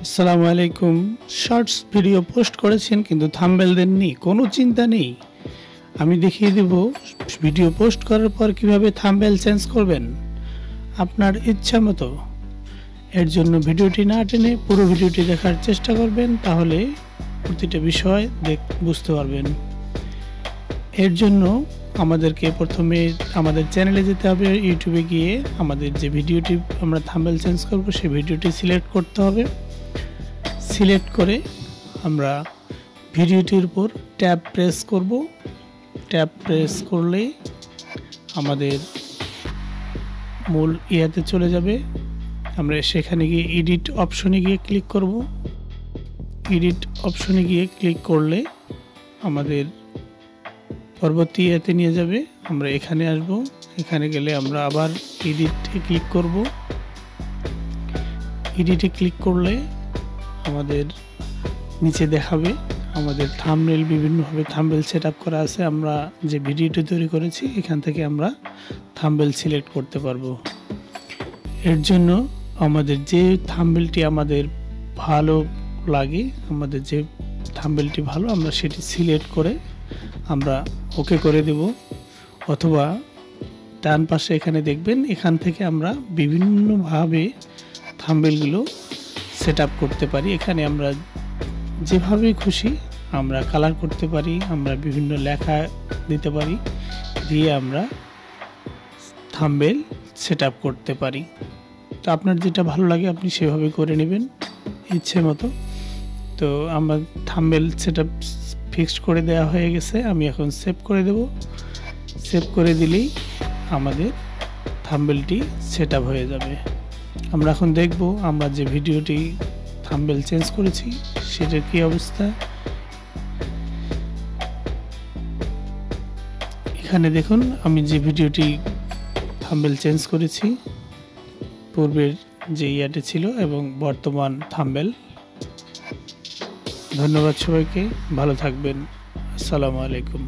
আসসালামু আলাইকুম। Shorts video post করেছেন কিন্তু থাম্বনেল দেননি, কোনো চিন্তা নেই। আমি দেখিয়ে দেব ভিডিও পোস্ট করার পর কিভাবে থাম্বনেল চেঞ্জ করবেন আপনার ইচ্ছা মতো। এর জন্য ভিডিওটি না টেনে পুরো ভিডিওটি দেখার চেষ্টা করবেন, তাহলে প্রতিটা বিষয় বুঝতে পারবেন। এর জন্য আমাদেরকে প্রথমে আমাদের চ্যানেলে যেতে হবে। ইউটিউবে গিয়ে আমাদের যে ভিডিওটি আমরা থাম্বনেল চেঞ্জ করব সেই ভিডিওটি সিলেক্ট করতে হবে। সিলেক্ট করে আমরা ভিডিওটির উপর ট্যাব প্রেস করব। ট্যাব প্রেস করলে আমাদের মূল ইয়াতে চলে যাবে। আমরা সেখানে গিয়ে এডিট অপশনে গিয়ে ক্লিক করব। এডিট অপশনে গিয়ে ক্লিক করলে আমাদের পরবর্তী ইয়াতে নিয়ে যাবে। আমরা এখানে আসব। এখানে গেলে আমরা আবার এডিটে ক্লিক করব। এডিটে ক্লিক করলে আমাদের নিচে দেখাবে আমাদের থাম্বনেল, বিভিন্নভাবে থাম্বনেল সেটআপ করা আছে। আমরা যে ভিডিওটি তৈরি করেছি এখান থেকে আমরা থাম্বনেল সিলেক্ট করতে পারবো। এর জন্য আমাদের যে থাম্বনেলটি আমাদের ভালো লাগে, আমাদের যে থাম্বনেলটি ভালো, আমরা সেটি সিলেক্ট করে আমরা ওকে করে দেব। অথবা ডান পাশে এখানে দেখবেন, এখান থেকে আমরা বিভিন্নভাবে থাম্বনেলগুলো সেটআপ করতে পারি। এখানে আমরা যেভাবে খুশি আমরা কালার করতে পারি, আমরা বিভিন্ন লেখা দিতে পারি, দিয়ে আমরা থাম্বনেল সেটআপ করতে পারি। তো আপনার যেটা ভালো লাগে আপনি সেভাবে করে নেবেন ইচ্ছে মতো। তো আমার থাম্বনেল সেটআপ ফিক্সড করে দেওয়া হয়ে গেছে। আমি এখন সেভ করে দেব। সেভ করে দিলেই আমাদের থাম্বনেলটি সেটআপ হয়ে যাবে। আমরা এখন দেখব আমরা যে ভিডিওটি থাম্বনেল চেঞ্জ করেছি সেটার কি অবস্থা। এখানে দেখুন আমি যে ভিডিওটি থাম্বনেল চেঞ্জ করেছি, পূর্বের যে ইয়াটি ছিল এবং বর্তমান থাম্বনেল। ধন্যবাদ সবাইকে, ভালো থাকবেন। আসসালামু আলাইকুম।